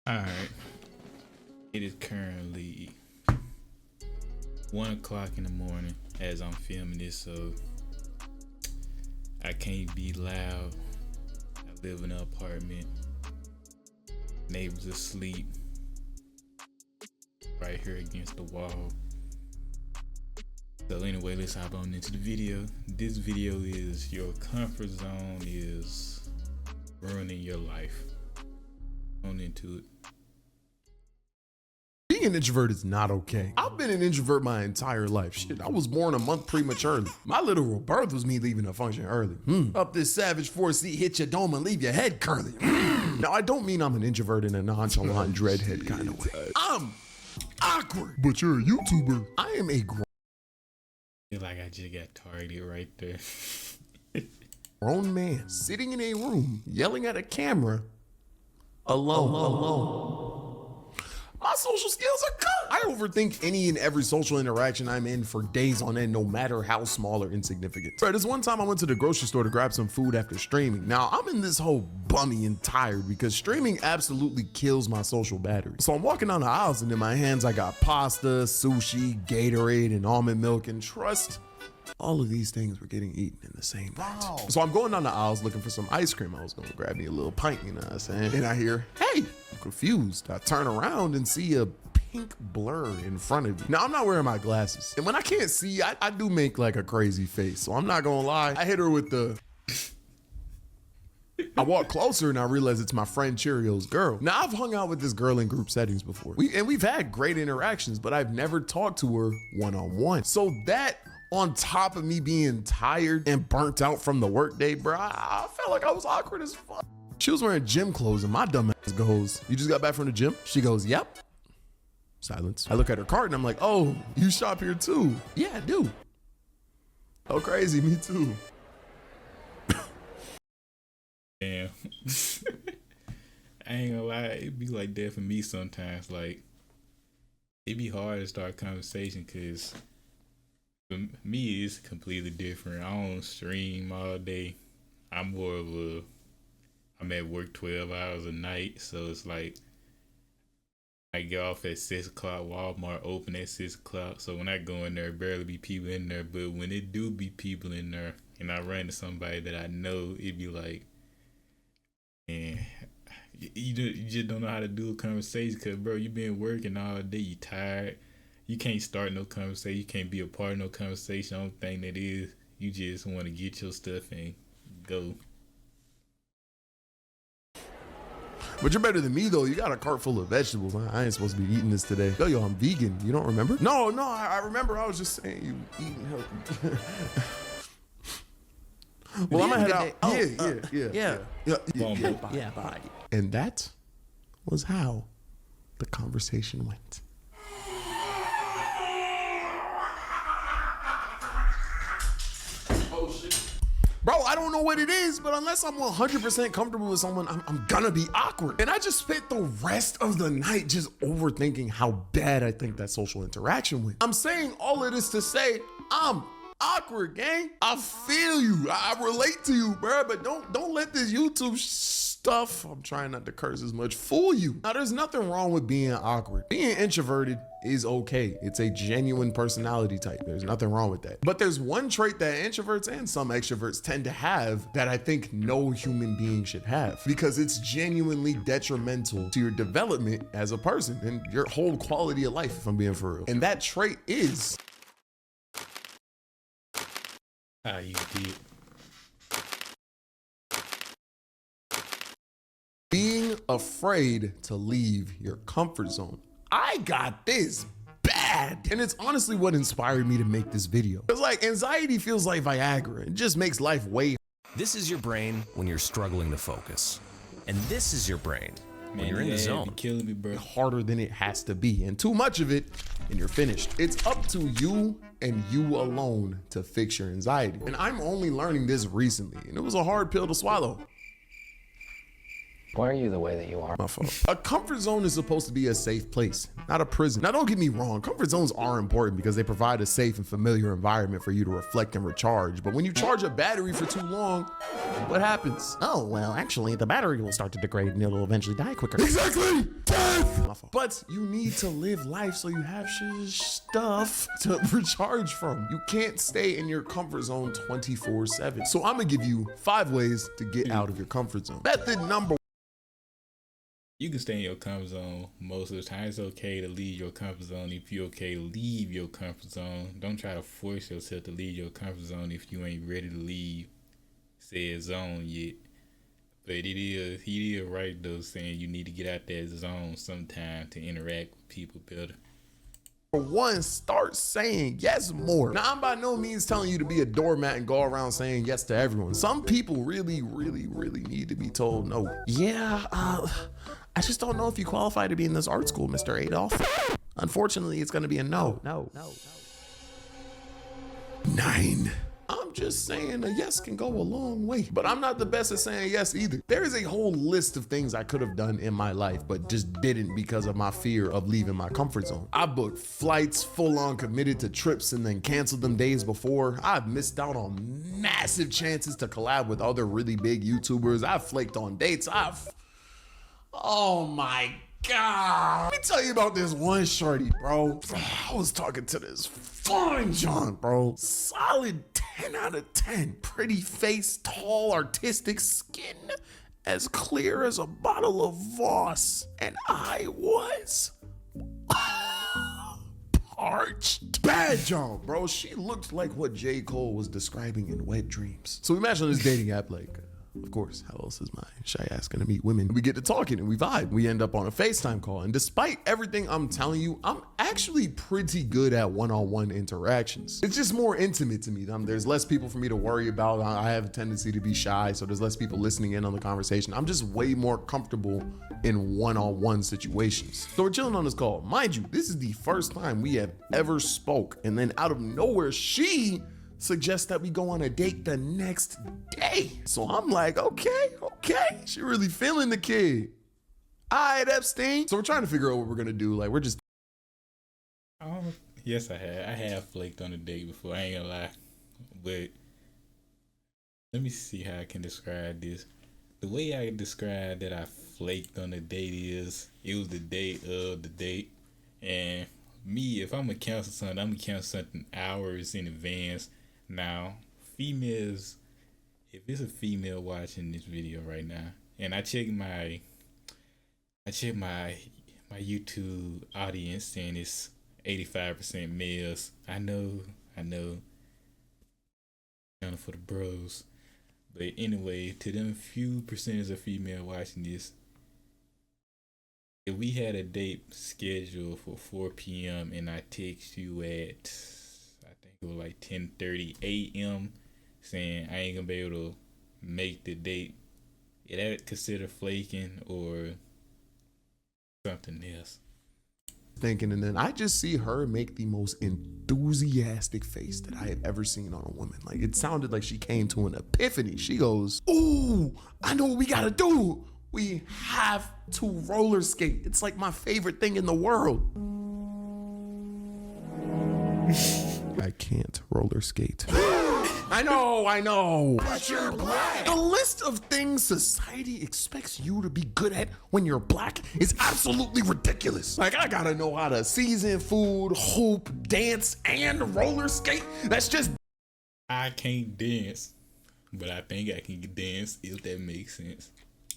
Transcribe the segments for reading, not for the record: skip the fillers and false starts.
Alright, it is currently 1 o'clock in the morning as I'm filming this, so I can't be loud. I live in an apartment, neighbors asleep right here against the wall. So anyway, let's hop on into the video. This video is your comfort zone is ruining your life. On into it. Being an introvert is not okay. I've been an introvert my entire life. Shit, I was born a month prematurely. My literal birth was me leaving a function early. Up this savage 4C, hit your dome and leave your head curly. Now, I don't mean I'm an introvert in a nonchalant dreadhead kind of way. I'm awkward. But you're a YouTuber. I am a Feel like I just got targeted right there. grown man sitting in a room yelling at a camera alone. My social skills are good. I overthink any and every social interaction I'm in for days on end, no matter how small or insignificant. Right, this one time I went to the grocery store to grab some food after streaming. Now I'm in this whole bummy and tired because streaming absolutely kills my social battery. So I'm walking down the aisles and in my hands I got pasta, sushi, Gatorade, and almond milk, and trust, all of these things were getting eaten in the same night. So I'm going down the aisles looking for some ice cream. I was gonna grab me a little pint, you know what I'm saying? And I hear, hey, I'm confused. I turn around and see a pink blur in front of me. Now I'm not wearing my glasses. And when I can't see, I do make like a crazy face. So I'm not gonna lie. I hit her with the, I walk closer and I realize it's my friend Cheerios girl. Now I've hung out with this girl in group settings before. We've had great interactions, but I've never talked to her one-on-one. So that, on top of me being tired and burnt out from the workday, bro, I felt like I was awkward as fuck. She was wearing gym clothes and my dumb ass goes, "You just got back from the gym?" She goes, "Yep." Silence. I look at her cart and I'm like, "Oh, you shop here too?" "Yeah, I do." "Oh, crazy, me too." Damn. I ain't gonna lie, it be like that for me sometimes. Like, it be hard to start a conversation because for me, it's completely different. I don't stream all day. I'm at work 12 hours a night, so it's like I get off at 6 o'clock. Walmart open at 6 o'clock, so when I go in there, barely be people in there. But when it do be people in there, and I run into somebody that I know, it be like, man, you just don't know how to do a conversation because, bro, you been working all day, you tired. You can't start no conversation. You can't be a part of no conversation. The only thing that is, you just want to get your stuff and go. But you're better than me though. You got a cart full of vegetables. I ain't supposed to be eating this today. Yo, I'm vegan. You don't remember? No, I remember. I was just saying you eating healthy. Well, I'm gonna head out. Yeah. Bye. And that was how the conversation went. Bro, I don't know what it is, but unless I'm 100% comfortable with someone, I'm gonna be awkward. And I just spent the rest of the night just overthinking how bad I think that social interaction went. I'm saying all of this to say, I'm awkward, gang. I feel you. I relate to you, bro, but don't let this YouTube stuff, I'm trying not to curse as much, fool you. Now, there's nothing wrong with being awkward. Being introverted is okay. It's a genuine personality type. There's nothing wrong with that. But there's one trait that introverts and some extroverts tend to have that I think no human being should have, because it's genuinely detrimental to your development as a person and your whole quality of life, if I'm being for real. And that trait is How you did. being afraid to leave your comfort zone. I got this bad. And it's honestly what inspired me to make this video. It's like anxiety feels like Viagra. It just makes life way. This is your brain when you're struggling to focus. And this is your brain when you're in the zone. Killing me, bro. Harder than it has to be. And too much of it, and you're finished. It's up to you and you alone to fix your anxiety. And I'm only learning this recently. And it was a hard pill to swallow. Why are you the way that you are? My fault. A comfort zone is supposed to be a safe place, not a prison. Now, don't get me wrong. Comfort zones are important because they provide a safe and familiar environment for you to reflect and recharge. But when you charge a battery for too long, what happens? Oh, well, actually, the battery will start to degrade and it'll eventually die quicker. Exactly! Death! My fault. But you need to live life so you have stuff to recharge from. You can't stay in your comfort zone 24/7. So I'm gonna give you 5 ways to get out of your comfort zone. Method number You can stay in your comfort zone most of the time. It's okay to leave your comfort zone if you're okay to leave your comfort zone. Don't try to force yourself to leave your comfort zone if you ain't ready to leave said zone yet. But he is right though, saying you need to get out that zone sometime to interact with people better. one, start saying yes more. Now, I'm by no means telling you to be a doormat and go around saying yes to everyone. Some people really need to be told no. Yeah, I just don't know if you qualify to be in this art school, Mr. Adolf. Unfortunately, it's gonna be a no. 9. I'm just saying a yes can go a long way, but I'm not the best at saying yes either. There is a whole list of things I could have done in my life, but just didn't because of my fear of leaving my comfort zone. I booked flights, full on committed to trips and then canceled them days before. I've missed out on massive chances to collab with other really big YouTubers. I've flaked on dates. Oh my God. Let me tell you about this one shorty, bro. I was talking to this fine John, bro. Solid 10 out of 10. Pretty face, tall, artistic skin, as clear as a bottle of Voss. And I was parched. Bad John, bro. She looked like what J. Cole was describing in Wet Dreams. So imagine this dating app like, of course, how else is my shy ass gonna meet women? We get to talking and we vibe. We end up on a FaceTime call. And despite everything I'm telling you, I'm actually pretty good at one-on-one interactions. It's just more intimate to me. There's less people for me to worry about. I have a tendency to be shy, so there's less people listening in on the conversation. I'm just way more comfortable in one-on-one situations. So we're chilling on this call. Mind you, this is the first time we have ever spoke. And then out of nowhere, she suggests that we go on a date the next day. So I'm like, okay. She really feeling the kid. All right, Epstein. So we're trying to figure out what we're gonna do. Like, we're just. Oh, yes, I have flaked on a date before. I ain't gonna lie. But let me see how I can describe this. The way I describe that I flaked on a date is it was the day of the date. And me, if I'm gonna cancel something, I'm gonna cancel something hours in advance. Now, females, if it's a female watching this video right now, and I check my YouTube audience and it's 85% males. I know, channel for the bros. But anyway, to them few percentage of female watching this, if we had a date scheduled for 4 p.m. and I text you at, I think it was like 10:30 a.m. saying I ain't gonna be able to make the date, is that considered flaking or something else? Thinking, and then I just see her make the most enthusiastic face that I have ever seen on a woman. Like, it sounded like she came to an epiphany. She goes, "Ooh, I know what we gotta do. We have to roller skate. It's like my favorite thing in the world." I can't roller skate. I know. But you're black. The list of things society expects you to be good at when you're black is absolutely ridiculous. Like, I gotta know how to season food, hoop, dance, and roller skate. That's just. I can't dance, but I think I can dance if that makes sense.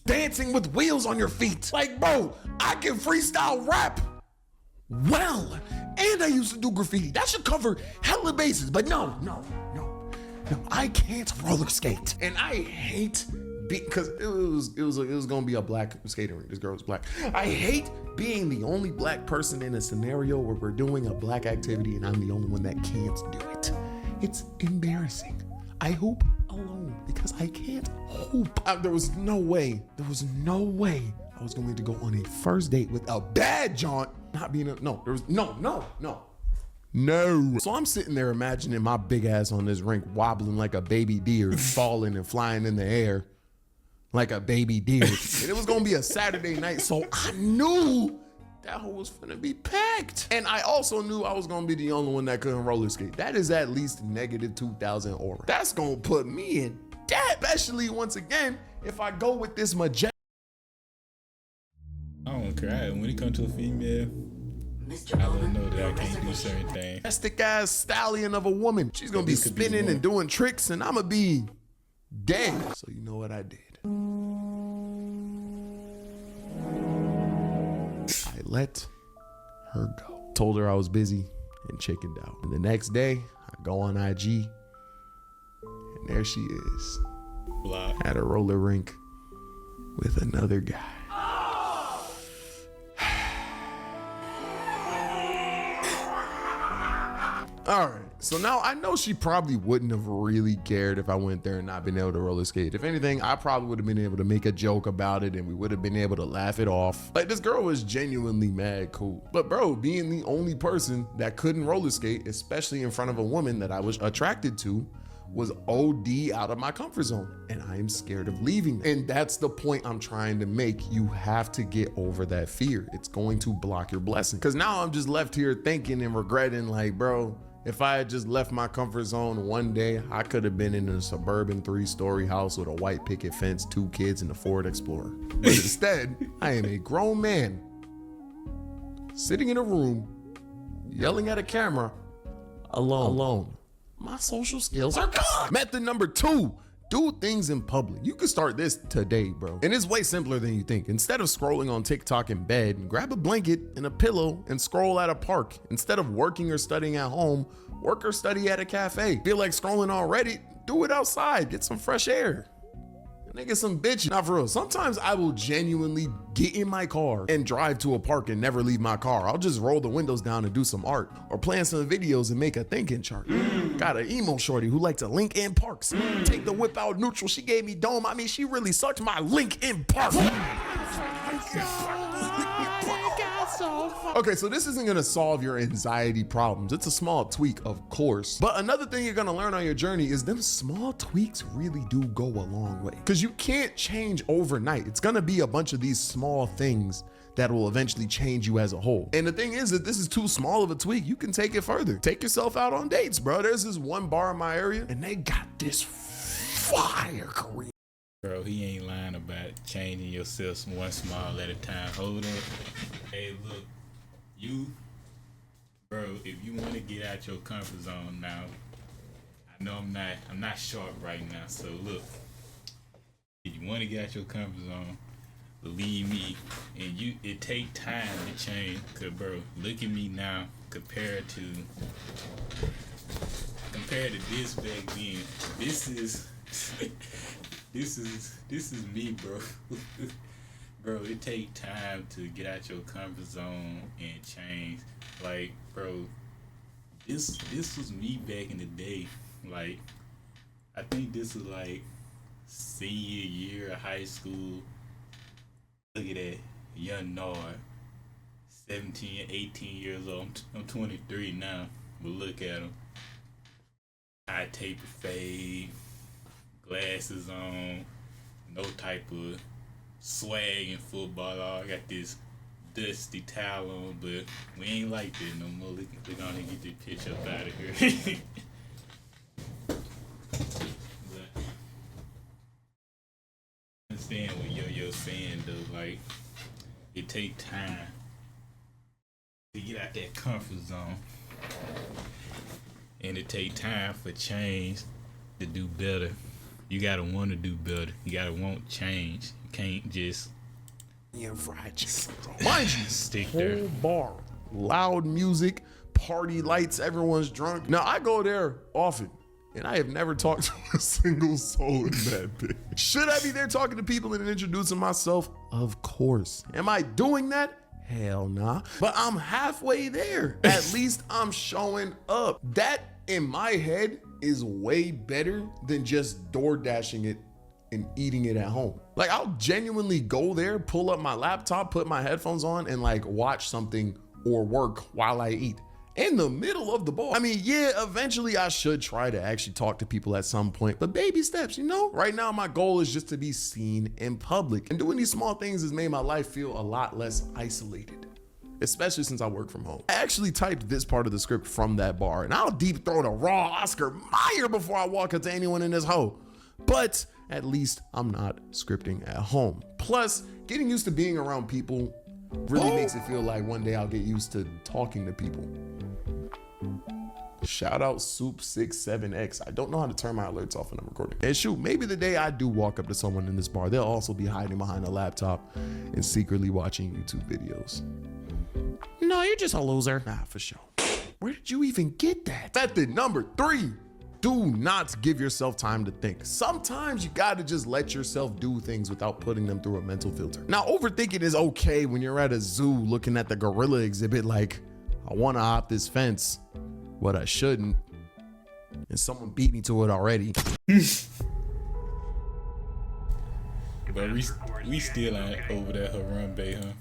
Dancing with wheels on your feet. Like, bro, I can freestyle rap. Well, and I used to do graffiti. That should cover hella bases, but no, I can't roller skate. And I hate because it was gonna be a black skating rink. This girl was black. I hate being the only black person in a scenario where we're doing a black activity and I'm the only one that can't do it. It's embarrassing. I hoop alone because I can't hoop. There was no way I was going to go on a first date with a bad jaunt. Not being no. So I'm sitting there imagining my big ass on this rink wobbling like a baby deer, falling and flying in the air. like a baby deer. And it was gonna be a Saturday night, so I knew that hoe was gonna be packed. And I also knew I was gonna be the only one that couldn't roller skate. That is at least negative 2,000 aura. That's gonna put me in debt, especially once again, if I go with this majestic. I don't cry when it comes to a female. I let her know that I can't do certain things. Majestic ass stallion of a woman. She's gonna be This could be spinning the and doing tricks, and I'ma be dead. So you know what I did? I let her go. Told her I was busy and chickened out. And the next day, I go on IG, and there she is Block. at a roller rink with another guy. All right, so now I know she probably wouldn't have really cared if I went there and not been able to roller skate. If anything, I probably would have been able to make a joke about it and we would have been able to laugh it off. Like, this girl was genuinely mad cool. But bro, being the only person that couldn't roller skate, especially in front of a woman that I was attracted to, was OD out of my comfort zone, and I am scared of leaving. And that's the point I'm trying to make. You have to get over that fear. It's going to block your blessing. Because now I'm just left here thinking and regretting, like, bro, if I had just left my comfort zone one day, I could have been in a suburban 3-story house with a white picket fence, 2 kids, and a Ford Explorer. But instead, I am a grown man sitting in a room, yelling at a camera, alone. My social skills are gone. Method number 2, do things in public. You can start this today, bro. And it's way simpler than you think. Instead of scrolling on TikTok in bed, grab a blanket and a pillow and scroll at a park. Instead of working or studying at home, work or study at a cafe. Feel like scrolling on Reddit? Do it outside. Get some fresh air. Nigga, some bitch. Not for real. Sometimes I will genuinely get in my car and drive to a park and never leave my car. I'll just roll the windows down and do some art or plan some videos and make a thinking chart. Got an emo shorty who liked to link in parks. Take the whip out neutral. She gave me dome. I mean, she really sucked my link in park. Okay, so this isn't gonna solve your anxiety problems. It's a small tweak, of course. But another thing you're gonna learn on your journey is them small tweaks really do go a long way. Because you can't change overnight. It's gonna be a bunch of these small things that will eventually change you as a whole. And the thing is that this is too small of a tweak. You can take it further. Take yourself out on dates, bro. There's this one bar in my area, and they got this fire Korean. Bro, he ain't lying about changing yourself one small at a time. Hold up. Hey, look. Bro, if you want to get out your comfort zone now, I know I'm not sharp right now, so look, if you want to get out your comfort zone, believe me, and it take time to change, cause bro, look at me now compared to this back then. This is this is me, bro. Bro, it take time to get out your comfort zone and change. Like, bro, this was me back in the day. Like, I think this was like senior year of high school. Look at that, young Nard, 17, 18 years old. I'm 23 now, but look at him. High taper fade, glasses on, no type of swag in football. I got this dusty towel on, but we ain't like that no more. We're gonna get this pitch up out of here. But I understand what Yo-Yo saying though. Like, it take time to get out that comfort zone, and it take time for change to do better. You gotta want to do better. You gotta want change. You can't just fried chicken. Mind you, stick whole there. bar, loud music, party lights, everyone's drunk. Now I go there often, and I have never talked to a single soul in that bitch. Should I be there talking to people and introducing myself? Of course. Am I doing that? Hell nah. But I'm halfway there. At least I'm showing up. That, in my head, is way better than just door dashing it and eating it at home. Like, I'll genuinely go there, pull up my laptop, put my headphones on, and like watch something or work while I eat. in the middle of the bar. I mean, yeah, eventually I should try to actually talk to people at some point, but baby steps, you know? Right now, my goal is just to be seen in public. And doing these small things has made my life feel a lot less isolated, especially since I work from home. I actually typed this part of the script from that bar, and I'll deep throat a raw Oscar Mayer before I walk up to anyone in this hoe. But at least I'm not scripting at home. Plus, getting used to being around people really makes it feel like one day I'll get used to talking to people. Shout out Soup67X. I don't know how to turn my alerts off when I'm recording. And shoot, maybe the day I do walk up to someone in this bar, they'll also be hiding behind a laptop and secretly watching YouTube videos. No, you're just a loser. Nah, for sure. Where did you even get that? Method number 3. Do not give yourself time to think. Sometimes you gotta just let yourself do things without putting them through a mental filter. Now, overthinking is okay when you're at a zoo looking at the gorilla exhibit like, I wanna hop this fence, but I shouldn't. And someone beat me to it already. But we still ain't over that Harambe, huh?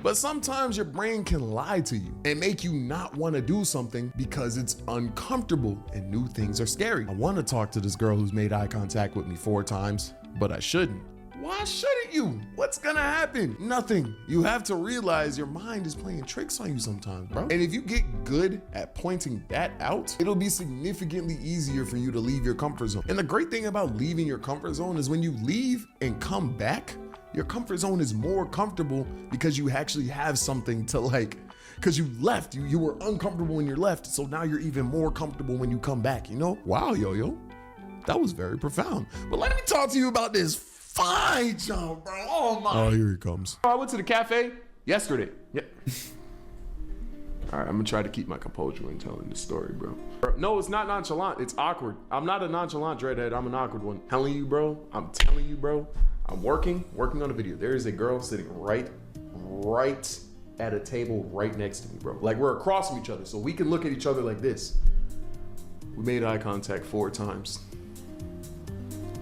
But sometimes your brain can lie to you and make you not want to do something because it's uncomfortable and new things are scary. I want to talk to this girl who's made eye contact with me 4 times, but I shouldn't. Why shouldn't you? What's gonna happen? Nothing. You have to realize your mind is playing tricks on you sometimes, bro. And if you get good at pointing that out, it'll be significantly easier for you to leave your comfort zone. And the great thing about leaving your comfort zone is when you leave and come back, your comfort zone is more comfortable because you actually have something to like, because you left, you were uncomfortable when you left, so now you're even more comfortable when you come back, you know? Wow, yo, that was very profound. But let me talk to you about this fine jump, bro. Oh my. Oh, here he comes. I went to the cafe yesterday. Yeah. All right, I'm gonna try to keep my composure when telling this story, bro. No, it's not nonchalant, it's awkward. I'm not a nonchalant dreadhead, I'm an awkward one. I'm telling you, bro. I'm working on a video. There is a girl sitting right at a table right next to me, bro. Like we're across from each other, so we can look at each other like this. We made eye contact 4 times.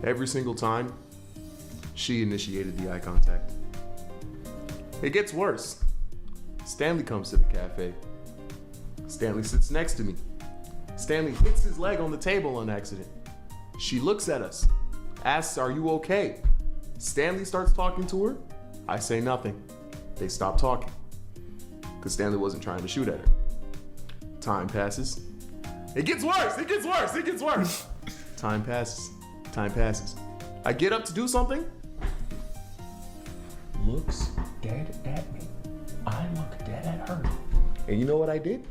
Every single time, she initiated the eye contact. It gets worse. Stanley comes to the cafe. Stanley sits next to me. Stanley hits his leg on the table on accident. She looks at us, asks, "Are you okay?" Stanley starts talking to her. I say nothing. They stop talking because Stanley wasn't trying to shoot at her. Time passes. It gets worse. Time passes. I get up to do something. Looks dead at me. I look dead at her. And you know what I did?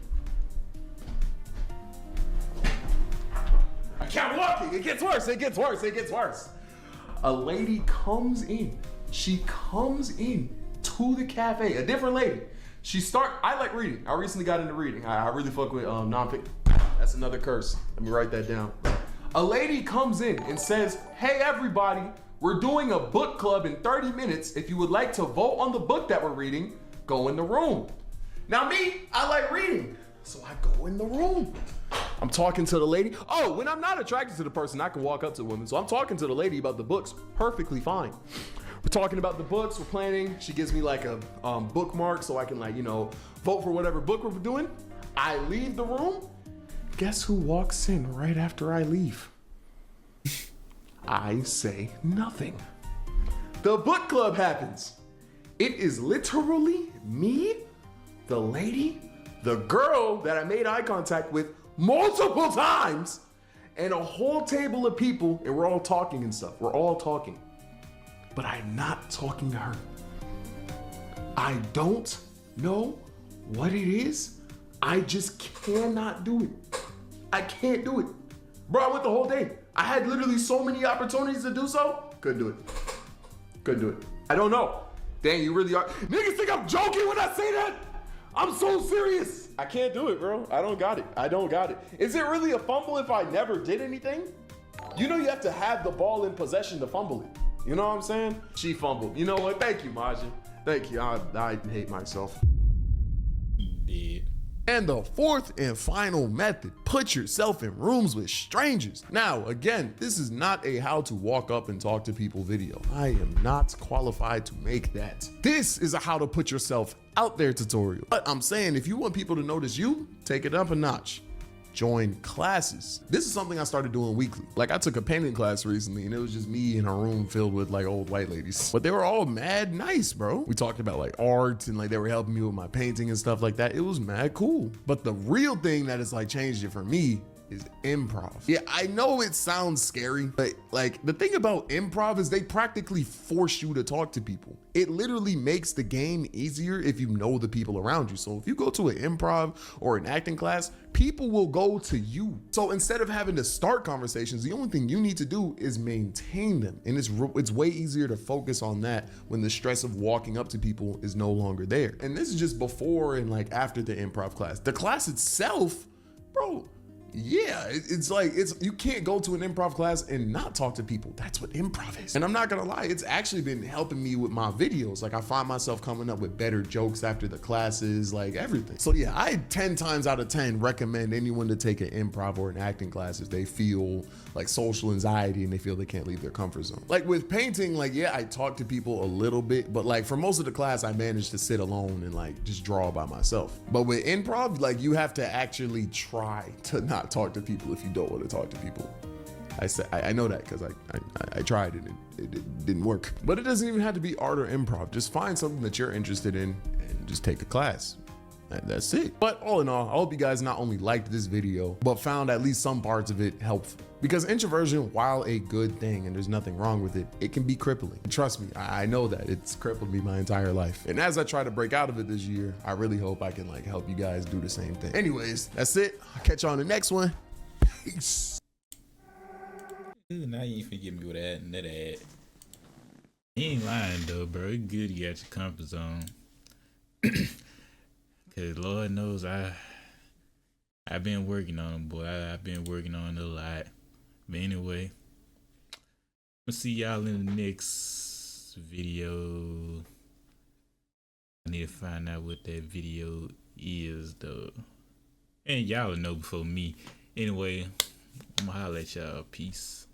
I kept walking. It gets worse. A lady comes in. She comes in to the cafe. A different lady. I like reading. I recently got into reading. I really fuck with non-fiction. That's another curse. Let me write that down. A lady comes in and says, "Hey everybody, we're doing a book club in 30 minutes. If you would like to vote on the book that we're reading, go in the room." Now me, I like reading. So I go in the room. I'm talking to the lady. Oh, when I'm not attracted to the person, I can walk up to women. So I'm talking to the lady about the books. Perfectly fine. We're talking about the books. We're planning. She gives me like a bookmark so I can vote for whatever book we're doing. I leave the room. Guess who walks in right after I leave? I say nothing. The book club happens. It is literally me, the lady, the girl that I made eye contact with multiple times, and a whole table of people, and we're all talking and stuff. We're all talking. But I'm not talking to her. I don't know what it is. I just cannot do it. I can't do it. Bro, I went the whole day. I had literally so many opportunities to do so. Couldn't do it. I don't know. Dang, you really are. Niggas think I'm joking when I say that? I'm so serious. I can't do it, bro. I don't got it. Is it really a fumble if I never did anything? You know you have to have the ball in possession to fumble it. You know what I'm saying? She fumbled. You know what? Thank you, Maja. Thank you. I hate myself. Dead. And the fourth and final method, put yourself in rooms with strangers. Now, again, this is not a how to walk up and talk to people video. I am not qualified to make that. This is a how to put yourself out there tutorial. But I'm saying if you want people to notice you, take it up a notch. Join classes. This is something I started doing weekly. Like I took a painting class recently and it was just me in a room filled with like old white ladies, but they were all mad nice, bro. We talked about like art and like they were helping me with my painting and stuff like that. It was mad cool. But the real thing that has like changed it for me is improv. Yeah, I know it sounds scary, but like the thing about improv is they practically force you to talk to people. It literally makes the game easier if you know the people around you. So if you go to an improv or an acting class, people will go to you. So instead of having to start conversations, the only thing you need to do is maintain them. And it's way easier to focus on that when the stress of walking up to people is no longer there. And this is just before and like after the improv class. The class itself, bro, yeah, it's like you can't go to an improv class and not talk to people. That's what improv is. And I'm not gonna lie, it's actually been helping me with my videos. Like I find myself coming up with better jokes after the classes, like everything. So yeah, I 10 times out of 10 recommend anyone to take an improv or an acting class if they feel like social anxiety and they feel they can't leave their comfort zone. Like with painting, like yeah, I talk to people a little bit, but like for most of the class, I managed to sit alone and like just draw by myself. But with improv, like you have to actually try to not talk to people if you don't want to talk to people. I know that because I tried it and it didn't work. But it doesn't even have to be art or improv. Just find something that you're interested in and just take a class. That's it. But all in all, I hope you guys not only liked this video, but found at least some parts of it helpful. Because introversion, while a good thing and there's nothing wrong with it, it can be crippling. Trust me, I know that. It's crippled me my entire life. And as I try to break out of it this year, I really hope I can like help you guys do the same thing. Anyways, that's it. I'll catch you on the next one. Peace. Ooh, now you ain't finna get me with that and that ad. He ain't lying though, bro. It's good you got your comfort zone. Cause Lord knows I've been working on them, boy. I've been working on it a lot. But anyway, I'll see y'all in the next video. I need to find out what that video is though. And y'all will know before me. Anyway, I'm gonna holler at y'all. Peace.